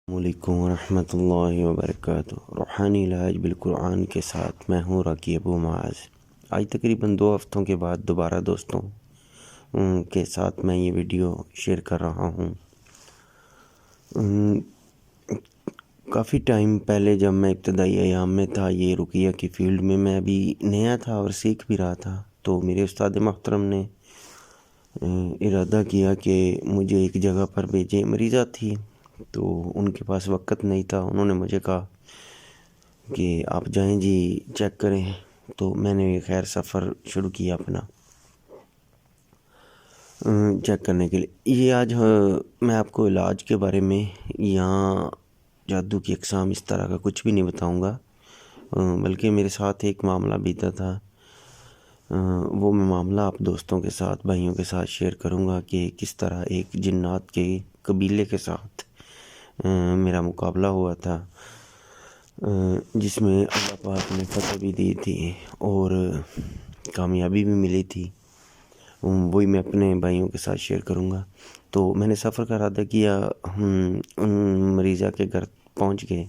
السلام علیکم ورحمۃ اللہ وبرکاتہ۔ روحانی علاج بالقرآن کے ساتھ میں ہوں راکی ابو معاذ۔ آج تقریباً 2 ہفتوں کے بعد دوبارہ دوستوں کے ساتھ میں یہ ویڈیو شیئر کر رہا ہوں۔ کافی ٹائم پہلے جب میں ابتدائی ایام میں تھا، یہ رقیہ کی فیلڈ میں میں ابھی نیا تھا اور سیکھ بھی رہا تھا، تو میرے استاد محترم نے ارادہ کیا کہ مجھے ایک جگہ پر بھیجیں۔ مریضہ تھی تو ان کے پاس وقت نہیں تھا، انہوں نے مجھے کہا کہ آپ جائیں جی چیک کریں، تو میں نے خیر سفر شروع کیا اپنا چیک کرنے کے لیے۔ یہ آج میں آپ کو علاج کے بارے میں یہاں جادو کی اقسام اس طرح کا کچھ بھی نہیں بتاؤں گا، بلکہ میرے ساتھ ایک معاملہ بیتا تھا، وہ میں معاملہ آپ دوستوں کے ساتھ، بھائیوں کے ساتھ شیئر کروں گا کہ کس طرح ایک جنات کے قبیلے کے ساتھ میرا مقابلہ ہوا تھا، جس میں اللہ پاک نے فتح بھی دی تھی اور کامیابی بھی ملی تھی۔ وہی میں اپنے بھائیوں کے ساتھ شیئر کروں گا۔ تو میں نے سفر کا ارادہ کیا، ان مریضہ کے گھر پہنچ گئے۔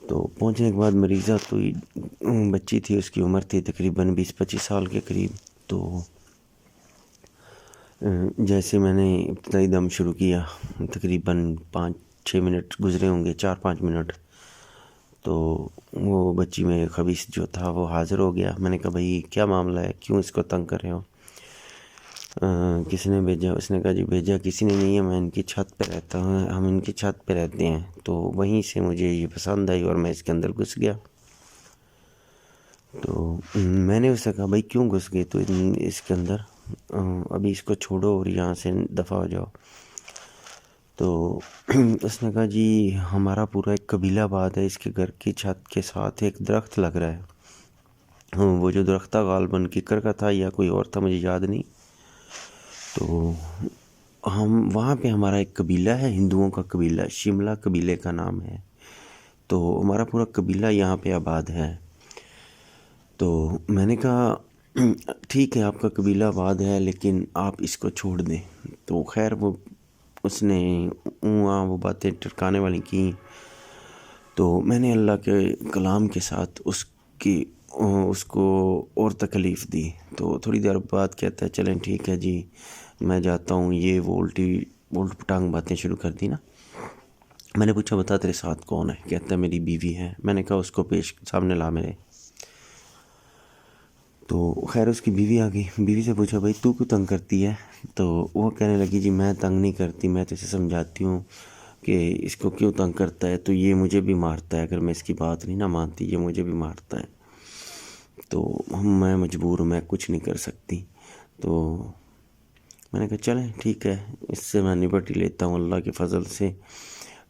تو پہنچنے کے بعد مریضہ تو بچی تھی، اس کی عمر تھی تقریباً 20-25 سال کے قریب۔ تو جیسے میں نے ابتدائی دم شروع کیا، تقریباً 5-6 منٹ گزرے ہوں گے، 4-5 منٹ، تو وہ بچی میں خبیث جو تھا وہ حاضر ہو گیا۔ میں نے کہا بھائی کیا معاملہ ہے، کیوں اس کو تنگ کر رہے ہو، کس نے بھیجا؟ اس نے کہا جی بھیجا کسی نے نہیں ہے، میں ان کی چھت پہ رہتا ہوں، ہم ان کی چھت پہ رہتے ہیں۔ تو وہیں سے مجھے یہ پسند آئی اور میں اس کے اندر گھس گیا۔ تو میں نے اس سے کہا بھائی کیوں گھس گئے تو اس کے اندر، ابھی اس کو چھوڑو اور یہاں سے دفع ہو جاؤ۔ تو اس نے کہا جی ہمارا پورا ایک قبیلہ آباد ہے، اس کے گھر کی چھت کے ساتھ ایک درخت لگ رہا ہے، وہ جو درخت تھا غالباً ککر کا تھا یا کوئی اور تھا، مجھے یاد نہیں۔ تو ہم وہاں پہ ہمارا ایک قبیلہ ہے، ہندوؤں کا قبیلہ، شملہ قبیلے کا نام ہے، تو ہمارا پورا قبیلہ یہاں پہ آباد ہے۔ تو میں نے کہا ٹھیک ہے آپ کا قبیلہ آباد ہے، لیکن آپ اس کو چھوڑ دیں۔ تو خیر اس نے وہ باتیں ٹرکانے والی کیں۔ تو میں نے اللہ کے کلام کے ساتھ اس کو اور تکلیف دی۔ تو تھوڑی دیر بعد کہتا ہے چلیں ٹھیک ہے جی میں جاتا ہوں، یہ وہ الٹ پٹانگ باتیں شروع کر دی نا۔ میں نے پوچھا بتا تیرے ساتھ کون ہے؟ کہتا ہے میری بیوی ہے۔ میں نے کہا اس کو سامنے لا میرے۔ تو خیر اس کی بیوی آ گئی، بیوی سے پوچھا بھائی تو کیوں تنگ کرتی ہے؟ تو وہ کہنے لگی جی میں تنگ نہیں کرتی، میں تو اسے سمجھاتی ہوں کہ اس کو کیوں تنگ کرتا ہے، تو یہ مجھے بھی مارتا ہے، اگر میں اس کی بات نہیں نہ مانتی یہ مجھے بھی مارتا ہے، تو میں مجبور ہوں، میں کچھ نہیں کر سکتی۔ تو میں نے کہا چلیں ٹھیک ہے، اس سے میں نپٹ ہی لیتا ہوں اللہ کے فضل سے۔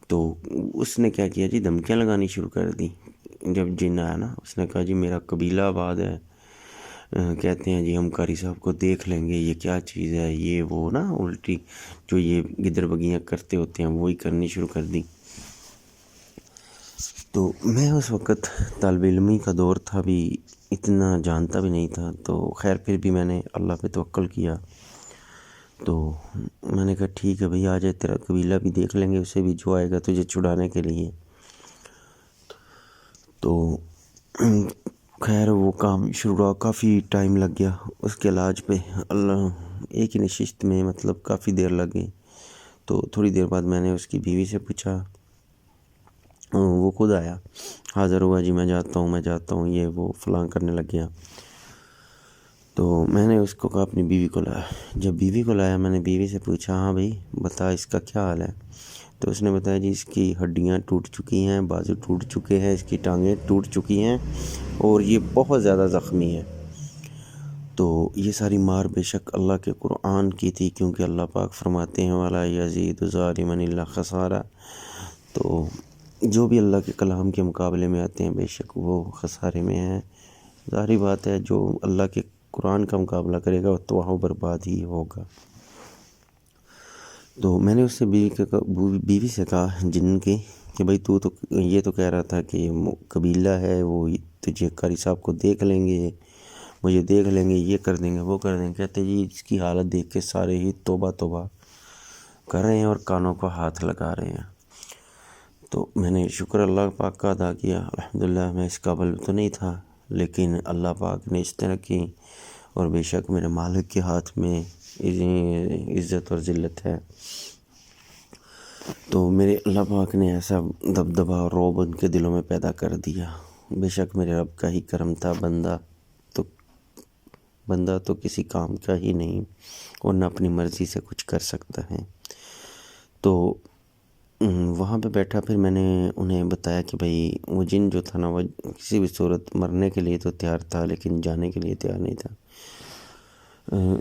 تو اس نے کیا کیا جی دھمکیاں لگانی شروع کر دی۔ جب جن آیا نا، اس نے کہا جی میرا قبیلہ آباد ہے، کہتے ہیں جی ہم قاری صاحب کو دیکھ لیں گے، یہ کیا چیز ہے، یہ وہ نا الٹی جو یہ گدر بگیاں کرتے ہوتے ہیں وہی کرنی شروع کر دی۔ تو میں اس وقت طالب علمی کا دور تھا، بھی اتنا جانتا بھی نہیں تھا، تو خیر پھر بھی میں نے اللہ پہ توکل کیا۔ تو میں نے کہا ٹھیک ہے بھئی آ جائے، تیرا قبیلہ بھی دیکھ لیں گے، اسے بھی جو آئے گا تجھے چھڑانے کے لیے۔ تو خیر وہ کام شروع ہوا، کافی ٹائم لگ گیا اس کے علاج پہ، اللہ ایک ہی نشست میں مطلب کافی دیر لگ گئی۔ تو تھوڑی دیر بعد میں نے اس کی بیوی سے پوچھا، وہ خود آیا، حاضر ہوا جی میں جاتا ہوں یہ وہ فلاں کرنے لگ گیا۔ تو میں نے اس کو کہا اپنی بیوی کو لایا۔ جب بیوی کو لایا میں نے بیوی سے پوچھا ہاں بھئی بتا اس کا کیا حال ہے؟ تو اس نے بتایا جی اس کی ہڈیاں ٹوٹ چکی ہیں، بازو ٹوٹ چکے ہیں، اس کی ٹانگیں ٹوٹ چکی ہیں اور یہ بہت زیادہ زخمی ہے۔ تو یہ ساری مار بے شک اللہ کے قرآن کی تھی، کیونکہ اللہ پاک فرماتے ہیں وَلَا يَزِيدُ الظَّالِمِينَ إِلَّا خَسَارًا۔ تو جو بھی اللہ کے کلام کے مقابلے میں آتے ہیں بے شک وہ خسارے میں ہیں۔ ظاہری بات ہے جو اللہ کے قرآن کا مقابلہ کرے گا وہ تباہ و برباد ہی ہوگا۔ تو میں نے اس سے بیوی سے کہا جن کی کہ بھئی تو یہ تو کہہ رہا تھا کہ قبیلہ ہے وہ تجھے قاری صاحب کو دیکھ لیں گے، مجھے دیکھ لیں گے، یہ کر دیں گے وہ کر دیں گے۔ کہتے جی اس کی حالت دیکھ کے سارے ہی توبہ توبہ کر رہے ہیں اور کانوں کو ہاتھ لگا رہے ہیں۔ تو میں نے شکر اللہ پاک کا ادا کیا. الحمدللہ میں اس قابل تو نہیں تھا، لیکن اللہ پاک نے اس طرح کی، اور بے شک میرے مالک کے ہاتھ میں عزت اور ذلت ہے. تو میرے اللہ پاک نے ایسا دبدبا اور رعب ان کے دلوں میں پیدا کر دیا. بے شک میرے رب کا ہی کرم تھا. بندہ تو کسی کام کا ہی نہیں، اور نہ اپنی مرضی سے کچھ کر سکتا ہے. تو وہاں پہ بیٹھا، پھر میں نے انہیں بتایا کہ بھائی وہ جن جو تھا نا، وہ کسی بھی صورت مرنے کے لیے تو تیار تھا، لیکن جانے کے لیے تیار نہیں تھا.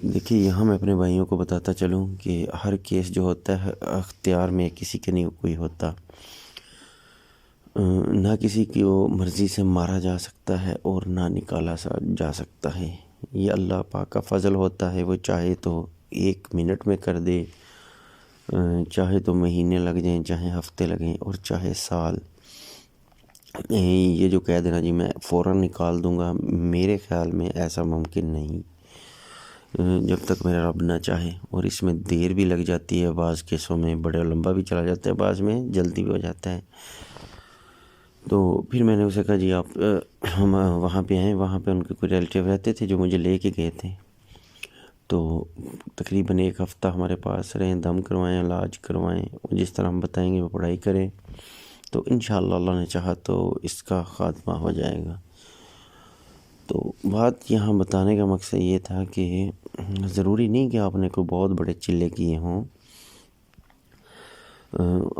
دیکھیے، یہاں میں اپنے بھائیوں کو بتاتا چلوں کہ ہر کیس جو ہوتا ہے اختیار میں کسی کے نہیں کوئی ہوتا. نہ کسی کی وہ مرضی سے مارا جا سکتا ہے اور نہ نکالا جا سکتا ہے. یہ اللہ پاک کا فضل ہوتا ہے. وہ چاہے تو 1 منٹ میں کر دے، چاہے تو مہینے لگ جائیں، چاہے ہفتے لگیں، اور چاہے سال. یہ جو کہہ دینا جی میں فوراً نکال دوں گا، میرے خیال میں ایسا ممکن نہیں، جب تک میرا رب نہ چاہے. اور اس میں دیر بھی لگ جاتی ہے، بعض کیسوں میں بڑے لمبا بھی چلا جاتا ہے، بعض میں جلدی بھی ہو جاتا ہے. تو پھر میں نے اسے کہا جی آپ ہم وہاں پہ آئیں. وہاں پہ ان کے کوئی ریلیٹیو رہتے تھے جو مجھے لے کے گئے تھے. تو تقریباً 1 ہفتہ ہمارے پاس رہیں، دم کروائیں، علاج کروائیں، جس طرح ہم بتائیں گے وہ پڑھائی کریں. تو انشاءاللہ اللہ نے چاہا تو اس کا خاتمہ ہو جائے گا. تو بات یہاں بتانے کا مقصد یہ تھا کہ ضروری نہیں کہ آپ نے کوئی بہت بڑے چلے کیے ہوں.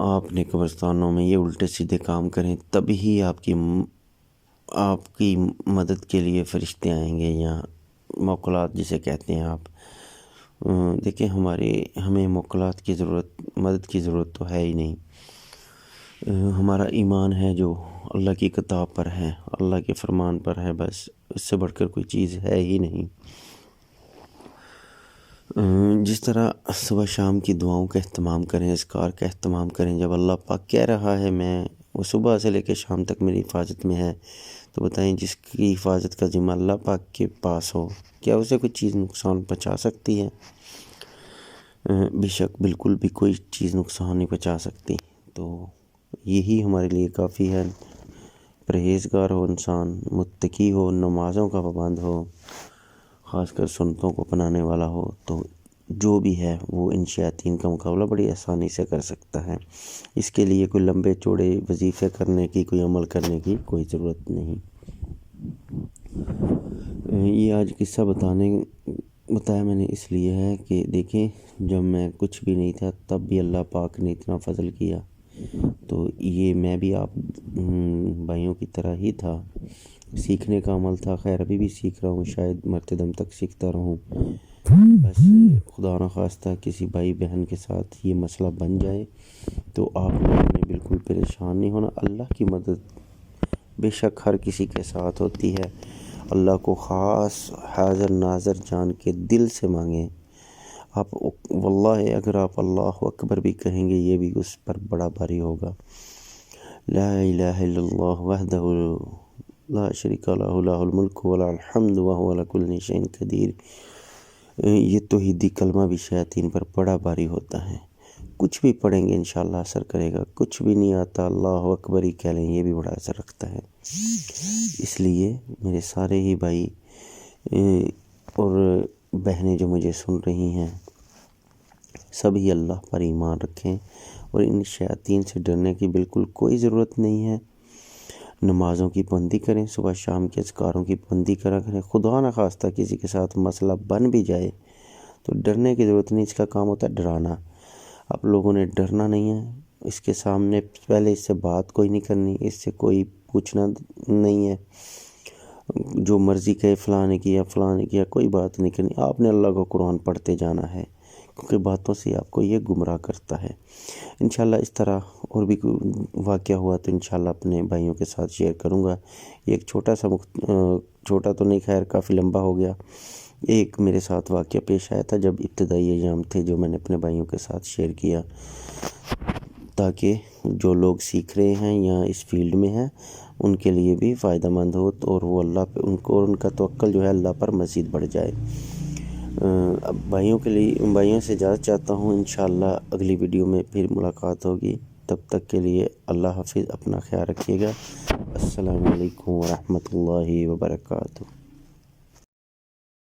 آپ نے قبرستانوں میں یہ الٹے سیدھے کام کریں، تبھی آپ کی مدد کے لیے فرشتے آئیں گے، یا موکلات جسے کہتے ہیں آپ. دیکھیں، ہمیں موکلات کی ضرورت، مدد کی ضرورت تو ہے ہی نہیں. ہمارا ایمان ہے جو اللہ کی کتاب پر ہے، اللہ کے فرمان پر ہے، بس اس سے بڑھ کر کوئی چیز ہے ہی نہیں. جس طرح صبح شام کی دعاؤں کا اہتمام کریں، اذکار کا اہتمام کریں. جب اللہ پاک کہہ رہا ہے وہ صبح سے لے کے شام تک میری حفاظت میں ہے، تو بتائیں جس کی حفاظت کا ذمہ اللہ پاک کے پاس ہو، کیا اسے کوئی چیز نقصان پہنچا سکتی ہے؟ بے شک بالکل بھی کوئی چیز نقصان نہیں پہنچا سکتی. تو یہی ہمارے لیے کافی ہے. پرہیزگار ہو انسان، متقی ہو، نمازوں کا پابند ہو، خاص کر سنتوں کو اپنانے والا ہو، تو جو بھی ہے وہ ان شیاطین کا مقابلہ بڑی آسانی سے کر سکتا ہے. اس کے لیے کوئی لمبے چوڑے وظیفے کرنے کی، کوئی عمل کرنے کی کوئی ضرورت نہیں. یہ آج قصہ بتایا میں نے اس لیے ہے کہ دیکھیں، جب میں کچھ بھی نہیں تھا تب بھی اللہ پاک نے اتنا فضل کیا. تو یہ میں بھی آپ بھائیوں کی طرح ہی تھا، سیکھنے کا عمل تھا. خیر ابھی بھی سیکھ رہا ہوں، شاید مرتے دم تک سیکھتا رہوں. بس خدا نہ خواستہ کسی بھائی بہن کے ساتھ یہ مسئلہ بن جائے تو آپ لوگوں نے بالکل پریشان نہیں ہونا. اللہ کی مدد بے شک ہر کسی کے ساتھ ہوتی ہے. اللہ کو خاص حاضر ناظر جان کے دل سے مانگیں. آپ واللہ اگر آپ اللہ اکبر بھی کہیں گے، یہ بھی اس پر بڑا بھاری ہوگا. لا الہ الا اللہ وحدہ لا شریک لہ لہ الملک وله الحمد وهو على كل شيء قدیر. یہ توحیدی کلمہ بھی شیاطین پر بڑا بھاری ہوتا ہے. کچھ بھی پڑھیں گے انشاءاللہ اثر کرے گا. کچھ بھی نہیں آتا، اللہ اکبر ہی کہہ لیں، یہ بھی بڑا اثر رکھتا ہے. اس لیے میرے سارے ہی بھائی اور بہنیں جو مجھے سن رہی ہیں، سبھی اللہ پر ایمان رکھیں اور ان شیاطین سے ڈرنے کی بالکل کوئی ضرورت نہیں ہے. نمازوں کی پابندی کریں، صبح شام کے اذکاروں کی پابندی کریں. خدا نہ خواستہ کسی کے ساتھ مسئلہ بن بھی جائے تو ڈرنے کی ضرورت نہیں. اس کا کام ہوتا ہے ڈرانا. آپ لوگوں نے ڈرنا نہیں ہے. اس کے سامنے پہلے اس سے بات کوئی نہیں کرنی، اس سے کوئی پوچھنا نہیں ہے. جو مرضی کہے فلاں نے کیا، فلاں نے کیا، کوئی بات نہیں کرنی. آپ نے اللہ کو قرآن پڑھتے جانا ہے، کیونکہ باتوں سے آپ کو یہ گمراہ کرتا ہے. انشاءاللہ اس طرح اور بھی کوئی واقعہ ہوا تو انشاءاللہ اپنے بھائیوں کے ساتھ شیئر کروں گا. ایک چھوٹا تو نہیں، خیر کافی لمبا ہو گیا. ایک میرے ساتھ واقعہ پیش آیا تھا جب ابتدائی ایام تھے، جو میں نے اپنے بھائیوں کے ساتھ شیئر کیا، تاکہ جو لوگ سیکھ رہے ہیں یا اس فیلڈ میں ہیں ان کے لیے بھی فائدہ مند ہو، اور وہ اللہ پہ ان کا توکل جو ہے اللہ پر مزید بڑھ جائے. اب بھائیوں سے اجازت چاہتا ہوں. انشاءاللہ اگلی ویڈیو میں پھر ملاقات ہوگی. تب تک کے لیے اللہ حافظ، اپنا خیال رکھیے گا۔ السلام علیکم ورحمۃ اللہ وبرکاتہ۔